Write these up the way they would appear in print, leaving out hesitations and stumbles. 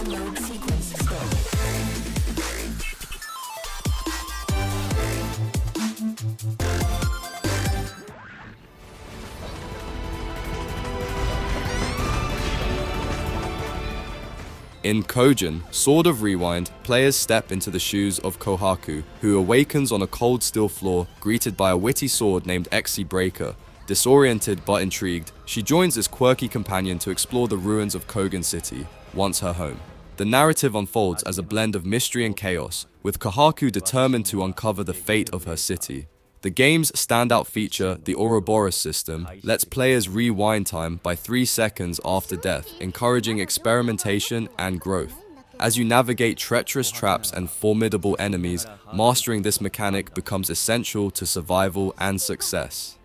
Download sequence start. In COGEN, Sword of Rewind, players step into the shoes of Kohaku, who awakens on a cold steel floor, greeted by a witty sword named Exi Breaker. Disoriented but intrigued, she joins this quirky companion to explore the ruins of Kogen City, once her home. The narrative unfolds as a blend of mystery and chaos, with Kohaku determined to uncover the fate of her city. The game's standout feature, the Ouroboros system, lets players rewind time by 3 seconds after death, encouraging experimentation and growth. As you navigate treacherous traps and formidable enemies, mastering this mechanic becomes essential to survival and success.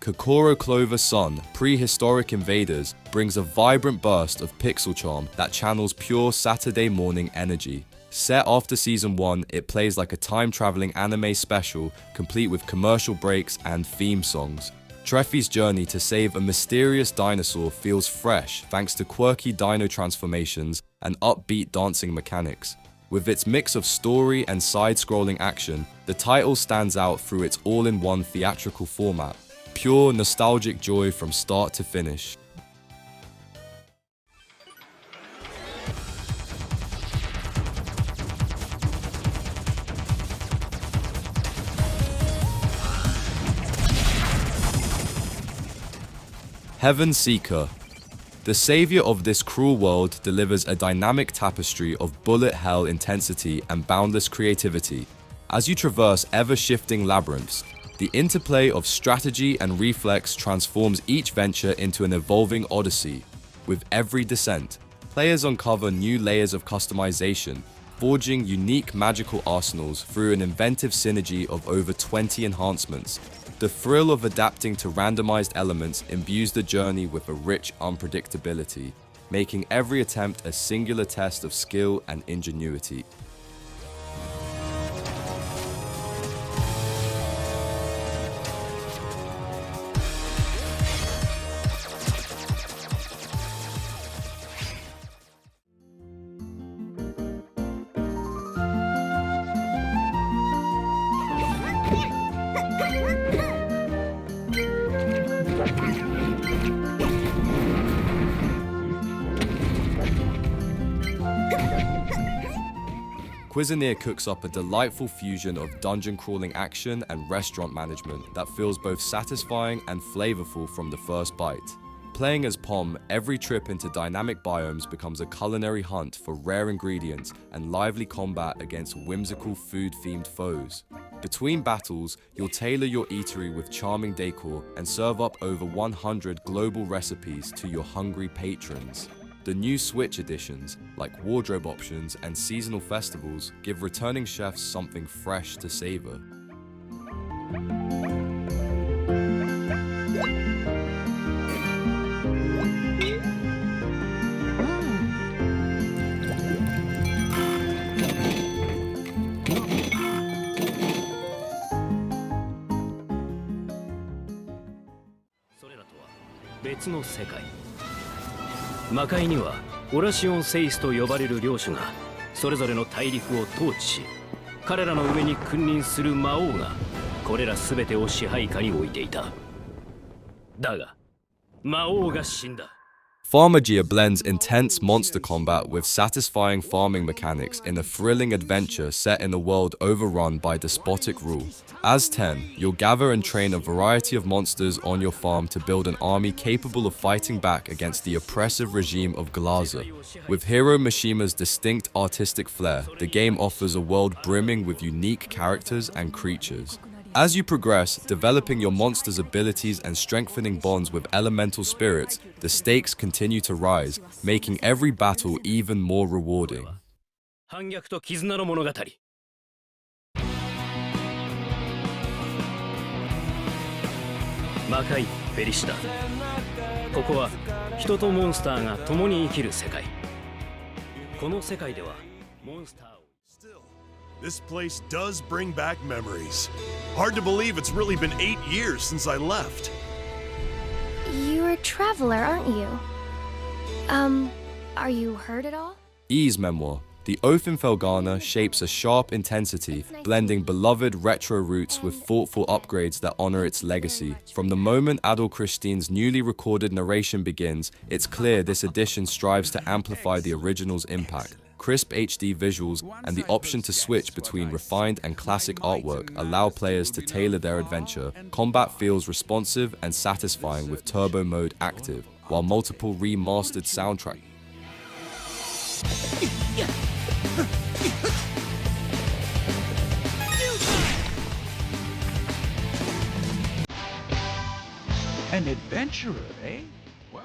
Kokoro Clover Sun, Prehistoric Invaders, brings a vibrant burst of pixel charm that channels pure Saturday morning energy. Set after Season 1, it plays like a time-traveling anime special, complete with commercial breaks and theme songs. Treffy's journey to save a mysterious dinosaur feels fresh thanks to quirky dino transformations and upbeat dancing mechanics. With its mix of story and side-scrolling action, the title stands out through its all-in-one theatrical format. Pure nostalgic joy from start to finish. Heaven Seeker. The savior of this cruel world delivers a dynamic tapestry of bullet hell intensity and boundless creativity. As you traverse ever-shifting labyrinths, the interplay of strategy and reflex transforms each venture into an evolving odyssey. With every descent, players uncover new layers of customization, forging unique magical arsenals through an inventive synergy of over 20 enhancements. The thrill of adapting to randomized elements imbues the journey with a rich unpredictability, making every attempt a singular test of skill and ingenuity. Cuisineer cooks up a delightful fusion of dungeon crawling action and restaurant management that feels both satisfying and flavorful from the first bite. Playing as Pom, every trip into dynamic biomes becomes a culinary hunt for rare ingredients and lively combat against whimsical food-themed foes. Between battles, you'll tailor your eatery with charming decor and serve up over 100 global recipes to your hungry patrons. The new Switch editions, like wardrobe options and seasonal festivals, give returning chefs something fresh to savor. It's no 魔界にはオラシオンセイスと呼ばれる領主がそれぞれの大陸を統治し、彼らの上に君臨する魔王がこれら全てを支配下に置いていた。だが魔王が死んだ。Farmagia blends intense monster combat with satisfying farming mechanics in a thrilling adventure set in a world overrun by despotic rule. As 10, you'll gather and train a variety of monsters on your farm to build an army capable of fighting back against the oppressive regime of Glazer. With Hiro Mishima's distinct artistic flair, the game offers a world brimming with unique characters and creatures. As you progress, developing your monster's abilities and strengthening bonds with elemental spirits, the stakes continue to rise, making every battle even more rewarding. 反逆と絆の物語。魔界フェリシタ。ここは人とモンスターが共に生きる世界。この世界ではモンスターを This place does bring back memories. Hard to believe it's really been 8 years since I left. You're a traveler, aren't you? Are you hurt at all? E's Memoire. The oath in Felghana shapes a sharp intensity, blending beloved retro roots with thoughtful upgrades that honor its legacy. From the moment Adol Christine's newly recorded narration begins, it's clear this edition strives to amplify the original's impact. Crisp HD visuals and the option to switch between refined and classic artwork allow players to tailor their adventure. Combat feels responsive and satisfying with turbo mode active, while multiple remastered soundtracks An adventurer, eh? Wow.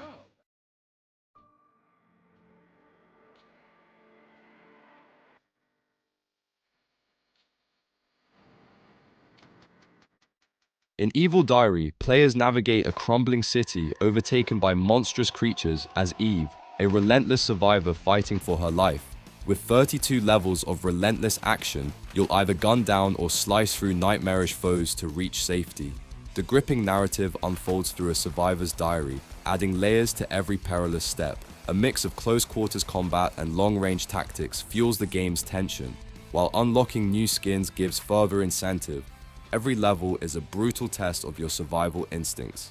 In Evil Diary, players navigate a crumbling city overtaken by monstrous creatures as Eve, a relentless survivor fighting for her life. With 32 levels of relentless action, you'll either gun down or slice through nightmarish foes to reach safety. The gripping narrative unfolds through a survivor's diary, adding layers to every perilous step. A mix of close-quarters combat and long-range tactics fuels the game's tension, while unlocking new skins gives further incentive. Every level is a brutal test of your survival instincts.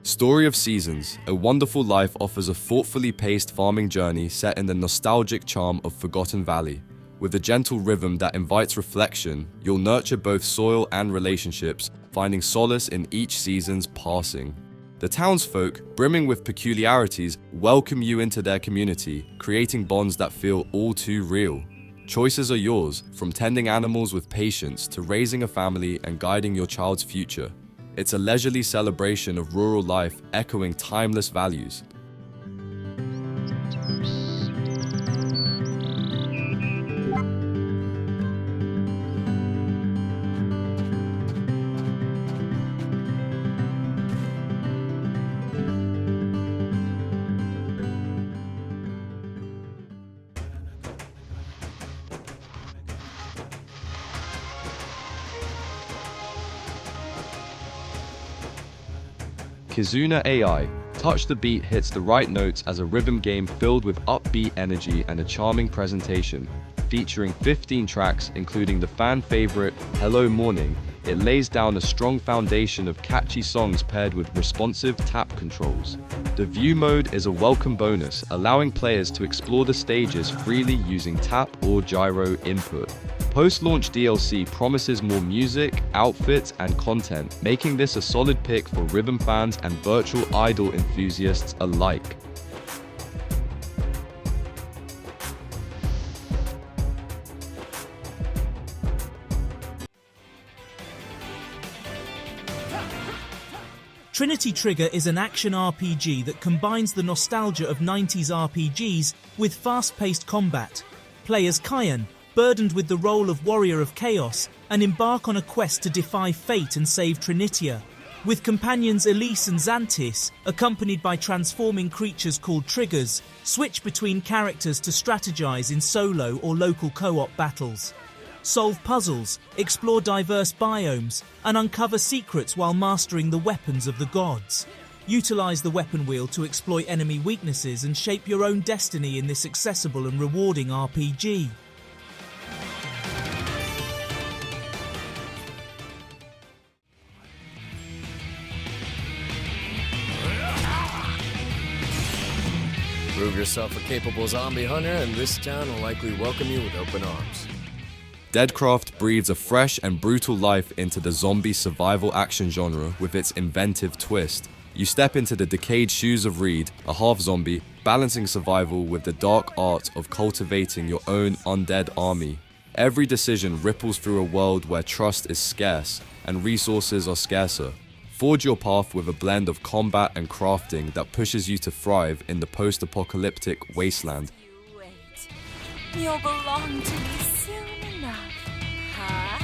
Story of Seasons, A Wonderful Life offers a thoughtfully paced farming journey set in the nostalgic charm of Forgotten Valley. With a gentle rhythm that invites reflection, you'll nurture both soil and relationships, finding solace in each season's passing. The townsfolk, brimming with peculiarities, welcome you into their community, creating bonds that feel all too real. Choices are yours, from tending animals with patience to raising a family and guiding your child's future. It's a leisurely celebration of rural life, echoing timeless values. Kizuna AI. Touch the Beat hits the right notes as a rhythm game filled with upbeat energy and a charming presentation. Featuring 15 tracks, including the fan favorite Hello Morning, it lays down a strong foundation of catchy songs paired with responsive tap controls. The View mode is a welcome bonus, allowing players to explore the stages freely using tap or gyro input. Post-launch DLC promises more music, outfits, and content, making this a solid pick for rhythm fans and virtual idol enthusiasts alike. Trinity Trigger is an action RPG that combines the nostalgia of 90s RPGs with fast-paced combat. Play as Kyan, burdened with the role of Warrior of Chaos, and embark on a quest to defy fate and save Trinitia. With companions Elise and Xantis, accompanied by transforming creatures called Triggers, switch between characters to strategize in solo or local co-op battles. Solve puzzles, explore diverse biomes, and uncover secrets while mastering the weapons of the gods. Utilize the weapon wheel to exploit enemy weaknesses and shape your own destiny in this accessible and rewarding RPG. Prove yourself a capable zombie hunter, and this town will likely welcome you with open arms. DEADCRAFT breathes a fresh and brutal life into the zombie survival action genre with its inventive twist. You step into the decayed shoes of Reed, a half-zombie, balancing survival with the dark art of cultivating your own undead army. Every decision ripples through a world where trust is scarce and resources are scarcer. Forge your path with a blend of combat and crafting that pushes you to thrive in the post-apocalyptic wasteland. You wait. You'll belong to me soon enough. Hi.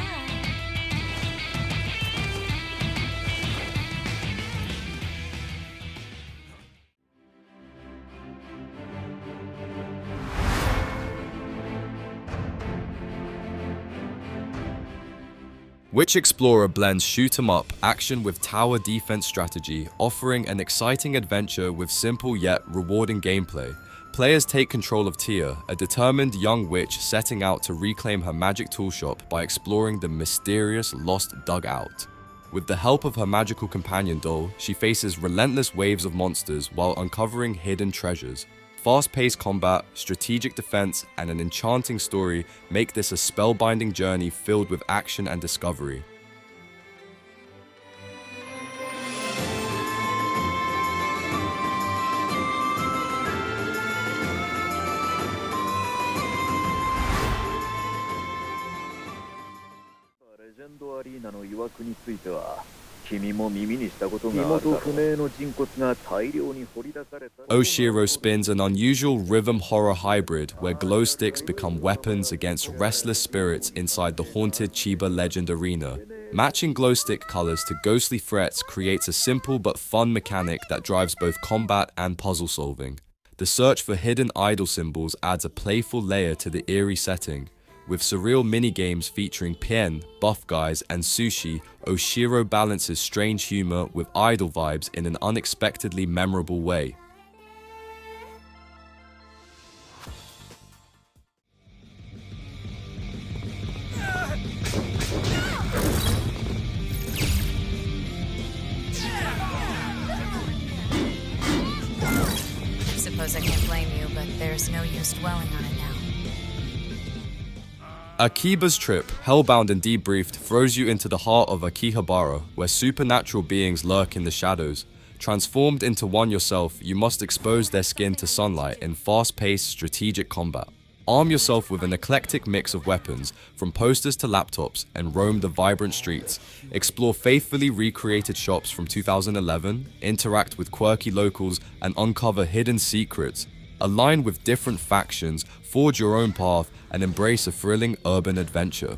Witch Explorer blends shoot-'em-up action with tower defense strategy, offering an exciting adventure with simple yet rewarding gameplay. Players take control of Tia, a determined young witch setting out to reclaim her magic toolshop by exploring the mysterious Lost Dugout. With the help of her magical companion doll, she faces relentless waves of monsters while uncovering hidden treasures. Fast-paced combat, strategic defense, and an enchanting story make this a spellbinding journey filled with action and discovery. Oshiro spins an unusual rhythm horror hybrid where glow sticks become weapons against restless spirits inside the haunted Chiba Legend Arena. Matching glow stick colors to ghostly threats creates a simple but fun mechanic that drives both combat and puzzle solving. The search for hidden idol symbols adds a playful layer to the eerie setting. With surreal minigames featuring Pien, Buff Guys, and Sushi, Oshiro balances strange humor with idol vibes in an unexpectedly memorable way. I suppose I can't blame you, but there's no use dwelling on it now. Akiba's trip, Hellbound and Debriefed, throws you into the heart of Akihabara, where supernatural beings lurk in the shadows. Transformed into one yourself, you must expose their skin to sunlight in fast-paced strategic combat. Arm yourself with an eclectic mix of weapons, from posters to laptops, and roam the vibrant streets. Explore faithfully recreated shops from 2011, interact with quirky locals, and uncover hidden secrets. Align with different factions, forge your own path, and embrace a thrilling urban adventure.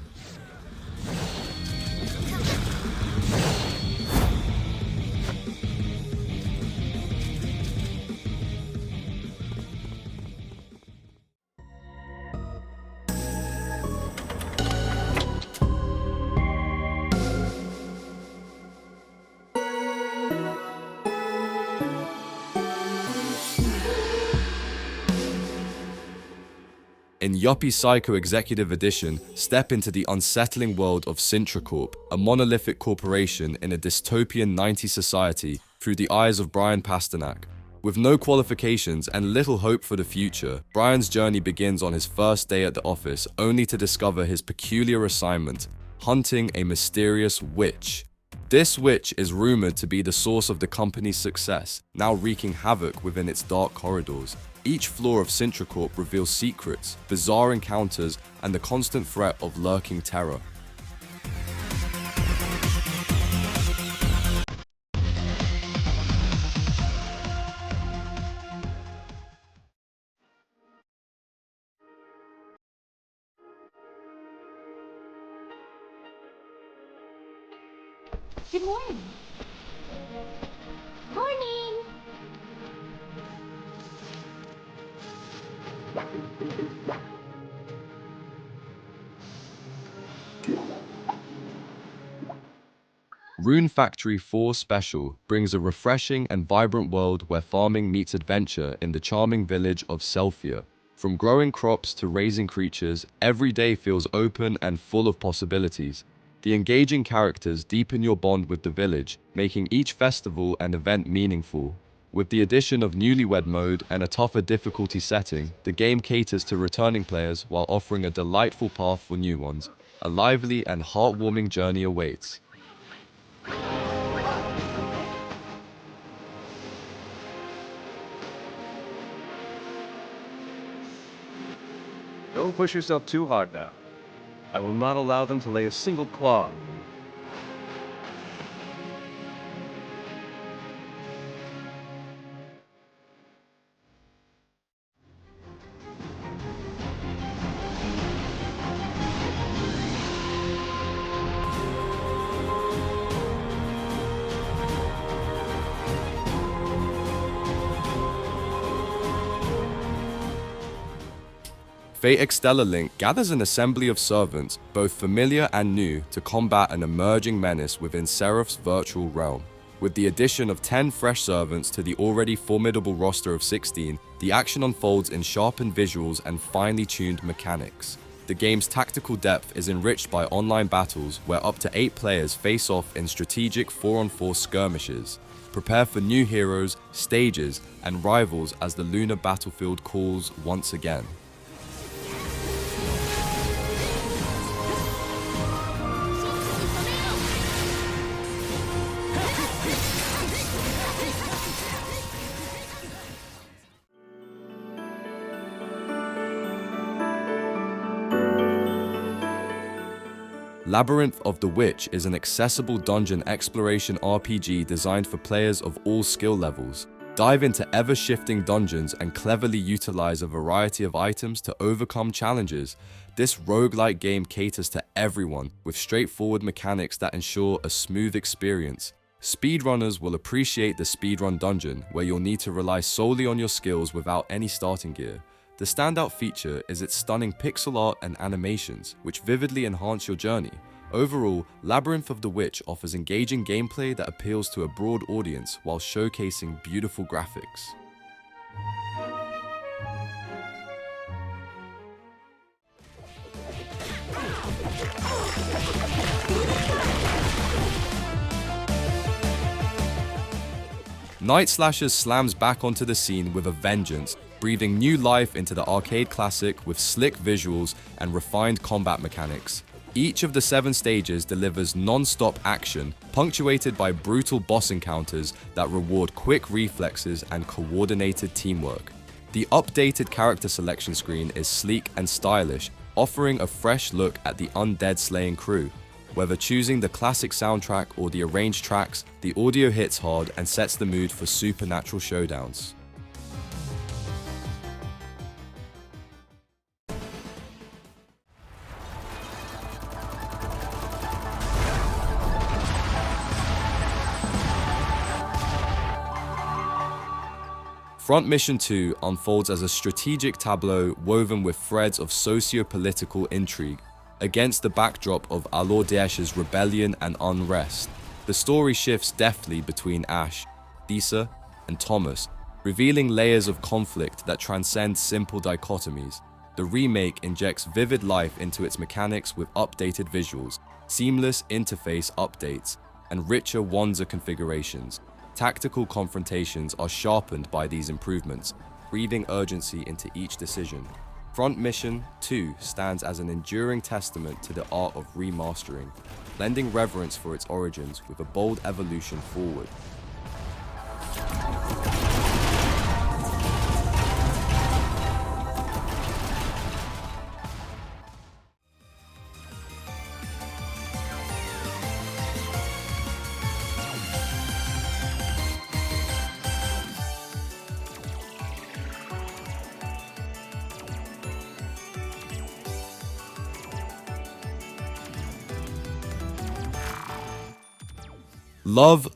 In Yuppie Psycho Executive Edition, step into the unsettling world of Sintra Corp, a monolithic corporation in a dystopian 90s society through the eyes of Brian Pasternak. With no qualifications and little hope for the future, Brian's journey begins on his first day at the office, only to discover his peculiar assignment: hunting a mysterious witch. This witch is rumored to be the source of the company's success, now wreaking havoc within its dark corridors. Each floor of Sintra Corp reveals secrets, bizarre encounters, and the constant threat of lurking terror. Good morning. Morning. Rune Factory 4 Special brings a refreshing and vibrant world where farming meets adventure in the charming village of Selphia. From growing crops to raising creatures, every day feels open and full of possibilities. The engaging characters deepen your bond with the village, making each festival and event meaningful. With the addition of Newlywed Mode and a tougher difficulty setting, the game caters to returning players while offering a delightful path for new ones. A lively and heartwarming journey awaits. Don't push yourself too hard now. I will not allow them to lay a single claw. Fate EXTELLA Link gathers an assembly of servants, both familiar and new, to combat an emerging menace within Seraph's virtual realm. With the addition of 10 fresh servants to the already formidable roster of 16, the action unfolds in sharpened visuals and finely tuned mechanics. The game's tactical depth is enriched by online battles where up to 8 players face off in strategic 4-on-4 skirmishes. Prepare for new heroes, stages, and rivals as the lunar battlefield calls once again. Labyrinth of the Witch is an accessible dungeon exploration RPG designed for players of all skill levels. Dive into ever-shifting dungeons and cleverly utilize a variety of items to overcome challenges. This roguelike game caters to everyone with straightforward mechanics that ensure a smooth experience. Speedrunners will appreciate the speedrun dungeon, where you'll need to rely solely on your skills without any starting gear. The standout feature is its stunning pixel art and animations, which vividly enhance your journey. Overall, Labyrinth of the Witch offers engaging gameplay that appeals to a broad audience while showcasing beautiful graphics. Night Slashers slams back onto the scene with a vengeance, breathing new life into the arcade classic with slick visuals and refined combat mechanics. Each of the 7 stages delivers non-stop action, punctuated by brutal boss encounters that reward quick reflexes and coordinated teamwork. The updated character selection screen is sleek and stylish, offering a fresh look at the undead slaying crew. Whether choosing the classic soundtrack or the arranged tracks, the audio hits hard and sets the mood for supernatural showdowns. Front Mission 2 unfolds as a strategic tableau woven with threads of socio-political intrigue, against the backdrop of Alor Daesh's rebellion and unrest. The story shifts deftly between Ash, Disa, and Thomas, revealing layers of conflict that transcend simple dichotomies. The remake injects vivid life into its mechanics with updated visuals, seamless interface updates, and richer Wanzer configurations. Tactical confrontations are sharpened by these improvements, breathing urgency into each decision. Front Mission 2 stands as an enduring testament to the art of remastering, lending reverence for its origins with a bold evolution forward.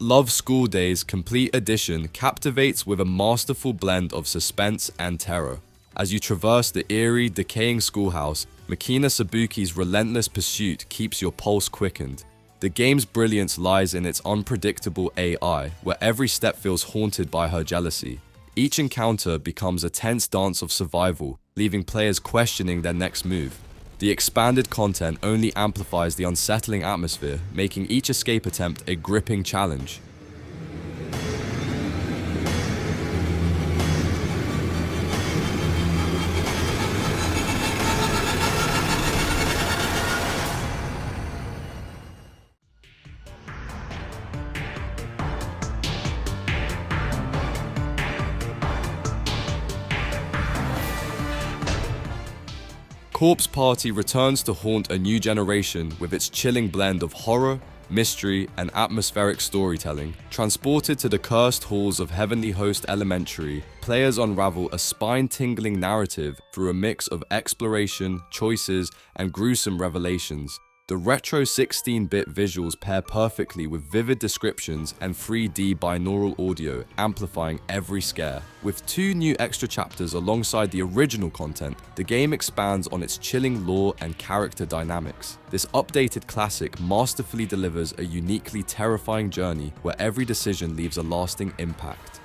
Love School Days Complete Edition captivates with a masterful blend of suspense and terror. As you traverse the eerie, decaying schoolhouse, Makina Sabuki's relentless pursuit keeps your pulse quickened. The game's brilliance lies in its unpredictable AI, where every step feels haunted by her jealousy. Each encounter becomes a tense dance of survival, leaving players questioning their next move. The expanded content only amplifies the unsettling atmosphere, making each escape attempt a gripping challenge. Corpse Party returns to haunt a new generation with its chilling blend of horror, mystery, and atmospheric storytelling. Transported to the cursed halls of Heavenly Host Elementary, players unravel a spine-tingling narrative through a mix of exploration, choices, and gruesome revelations. The retro 16-bit visuals pair perfectly with vivid descriptions and 3D binaural audio, amplifying every scare. With 2 new extra chapters alongside the original content, the game expands on its chilling lore and character dynamics. This updated classic masterfully delivers a uniquely terrifying journey where every decision leaves a lasting impact.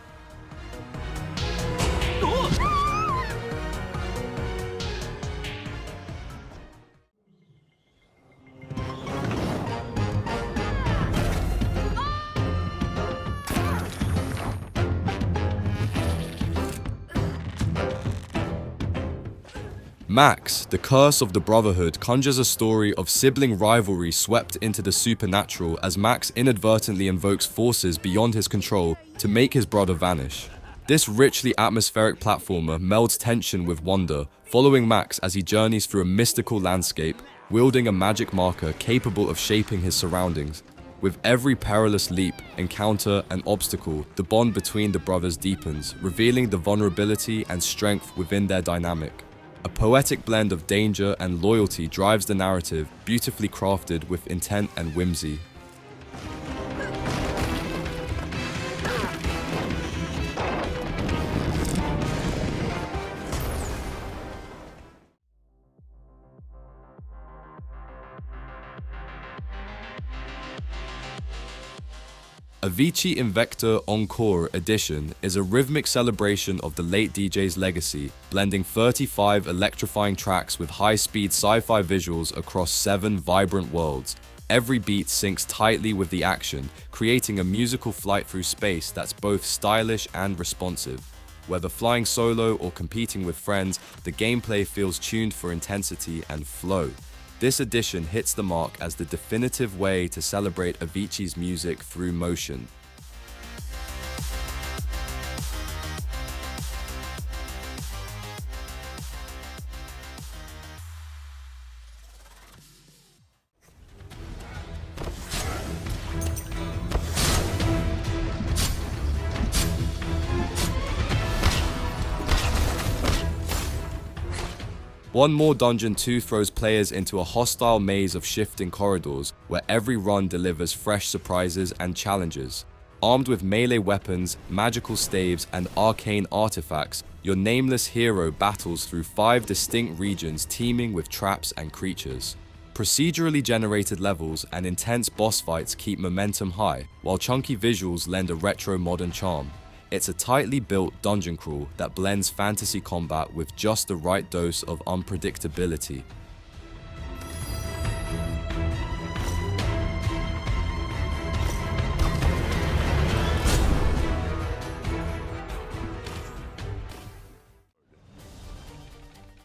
Max, the Curse of the Brotherhood, conjures a story of sibling rivalry swept into the supernatural as Max inadvertently invokes forces beyond his control to make his brother vanish. This richly atmospheric platformer melds tension with wonder, following Max as he journeys through a mystical landscape, wielding a magic marker capable of shaping his surroundings. With every perilous leap, encounter, and obstacle, the bond between the brothers deepens, revealing the vulnerability and strength within their dynamic. A poetic blend of danger and loyalty drives the narrative, beautifully crafted with intent and whimsy. AVICII Invector Encore Edition is a rhythmic celebration of the late DJ's legacy, blending 35 electrifying tracks with high-speed sci-fi visuals across 7 vibrant worlds. Every beat syncs tightly with the action, creating a musical flight through space that's both stylish and responsive. Whether flying solo or competing with friends, the gameplay feels tuned for intensity and flow. This edition hits the mark as the definitive way to celebrate AVICII's music through motion. One More Dungeon 2 throws players into a hostile maze of shifting corridors, where every run delivers fresh surprises and challenges. Armed with melee weapons, magical staves, and arcane artifacts, your nameless hero battles through 5 distinct regions teeming with traps and creatures. Procedurally generated levels and intense boss fights keep momentum high, while chunky visuals lend a retro-modern charm. It's a tightly built dungeon crawl that blends fantasy combat with just the right dose of unpredictability.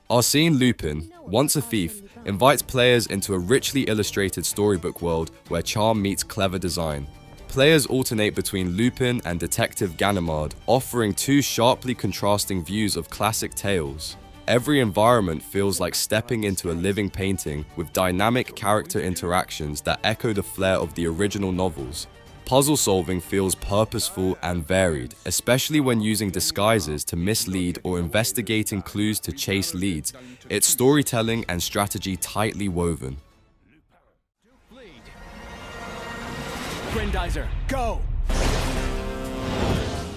Arsène Lupin, once a thief, invites players into a richly illustrated storybook world where charm meets clever design. Players alternate between Lupin and Detective Ganimard, offering 2 sharply contrasting views of classic tales. Every environment feels like stepping into a living painting with dynamic character interactions that echo the flair of the original novels. Puzzle solving feels purposeful and varied, especially when using disguises to mislead or investigating clues to chase leads. It's storytelling and strategy tightly woven. GRENDIZER, go!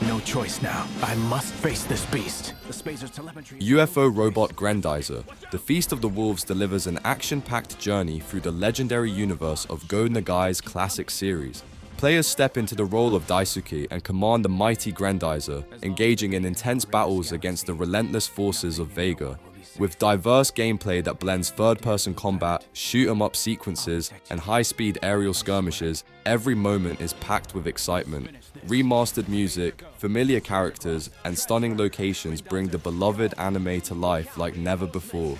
No choice now. I must face this beast. The Spacer's telemetry... UFO robot GRENDIZER, the Feast of the Wolves delivers an action-packed journey through the legendary universe of Go Nagai's classic series. Players step into the role of Daisuke and command the mighty GRENDIZER, engaging in intense battles against the relentless forces of Vega. With diverse gameplay that blends third-person combat, shoot-'em-up sequences, and high-speed aerial skirmishes, every moment is packed with excitement. Remastered music, familiar characters, and stunning locations bring the beloved anime to life like never before.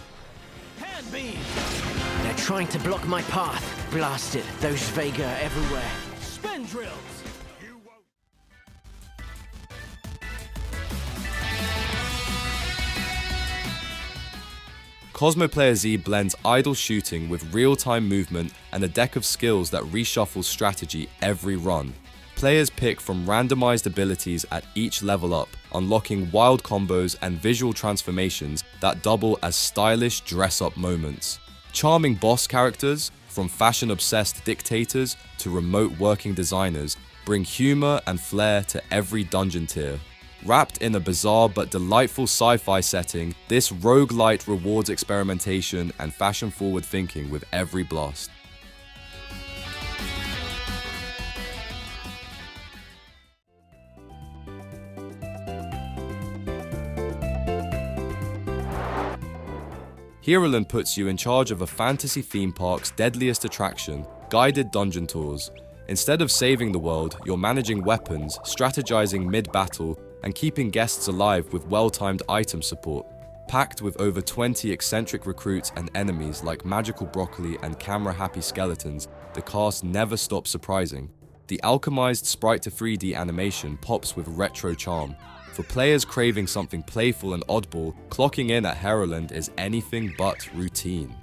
They're trying to block my path. Blasted, those Vega everywhere. Spin drills! Cosmo Player Z blends idle shooting with real-time movement and a deck of skills that reshuffles strategy every run. Players pick from randomized abilities at each level up, unlocking wild combos and visual transformations that double as stylish dress-up moments. Charming boss characters, from fashion-obsessed dictators to remote working designers, bring humor and flair to every dungeon tier. Wrapped in a bizarre but delightful sci-fi setting, this roguelite rewards experimentation and fashion-forward thinking with every blast. Heroland puts you in charge of a fantasy theme park's deadliest attraction, guided dungeon tours. Instead of saving the world, you're managing weapons, strategizing mid-battle, and keeping guests alive with well-timed item support. Packed with over 20 eccentric recruits and enemies like magical broccoli and camera-happy skeletons, the cast never stops surprising. The alchemized sprite to 3D animation pops with retro charm. For players craving something playful and oddball, clocking in at Heroland is anything but routine.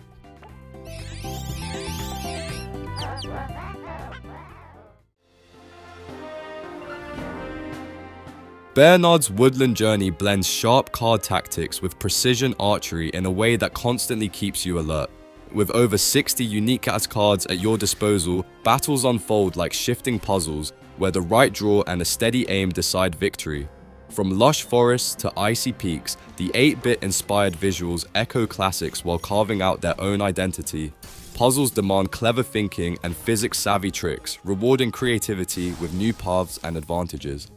Bernard's Woodland Journey blends sharp card tactics with precision archery in a way that constantly keeps you alert. With over 60 unique cards at your disposal, battles unfold like shifting puzzles, where the right draw and a steady aim decide victory. From lush forests to icy peaks, the 8-bit inspired visuals echo classics while carving out their own identity. Puzzles demand clever thinking and physics-savvy tricks, rewarding creativity with new paths and advantages.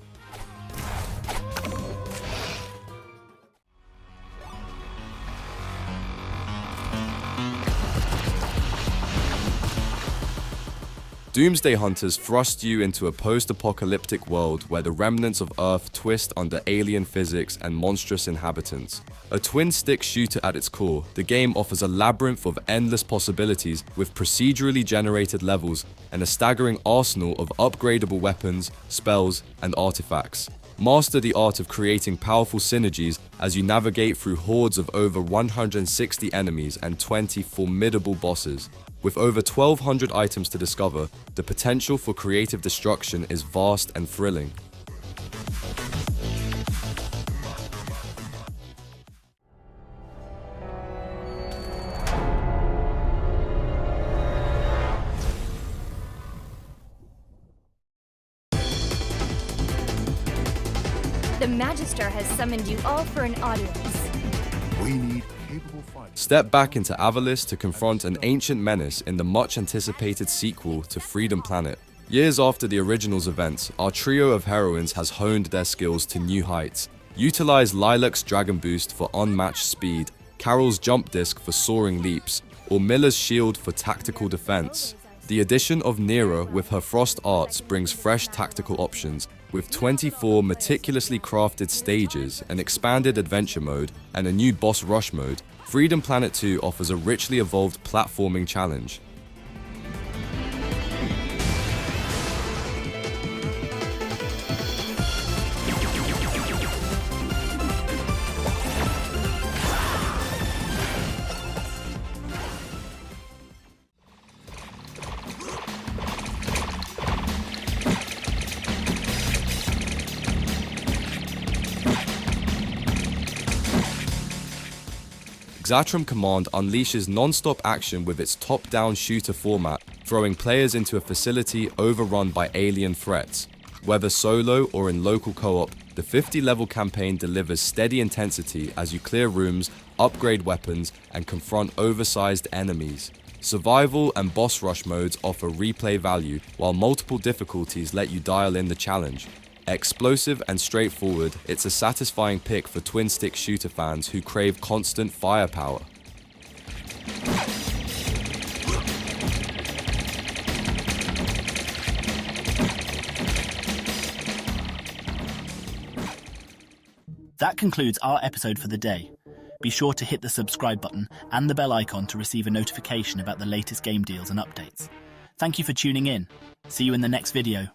Doomsday Hunters thrust you into a post-apocalyptic world where the remnants of Earth twist under alien physics and monstrous inhabitants. A twin-stick shooter at its core, the game offers a labyrinth of endless possibilities with procedurally generated levels and a staggering arsenal of upgradable weapons, spells, and artifacts. Master the art of creating powerful synergies as you navigate through hordes of over 160 enemies and 20 formidable bosses. With over 1,200 items to discover, the potential for creative destruction is vast and thrilling. The Magister has summoned you all for an audience. We need capable fighters. Step back into AVICII to confront an ancient menace in the much-anticipated sequel to Freedom Planet. Years after the original's events, our trio of heroines has honed their skills to new heights. Utilize Lilac's Dragon Boost for unmatched speed, Carol's Jump Disc for soaring leaps, or Miller's Shield for tactical defense. The addition of Nera with her Frost Arts brings fresh tactical options, with 24 meticulously crafted stages, an expanded adventure mode, and a new boss rush mode. Freedom Planet 2 offers a richly evolved platforming challenge. Xatrom Command unleashes non-stop action with its top-down shooter format, throwing players into a facility overrun by alien threats. Whether solo or in local co-op, the 50-level campaign delivers steady intensity as you clear rooms, upgrade weapons, and confront oversized enemies. Survival and boss rush modes offer replay value, while multiple difficulties let you dial in the challenge. Explosive and straightforward, it's a satisfying pick for twin-stick shooter fans who crave constant firepower. That concludes our episode for the day. Be sure to hit the subscribe button and the bell icon to receive a notification about the latest game deals and updates. Thank you for tuning in. See you in the next video.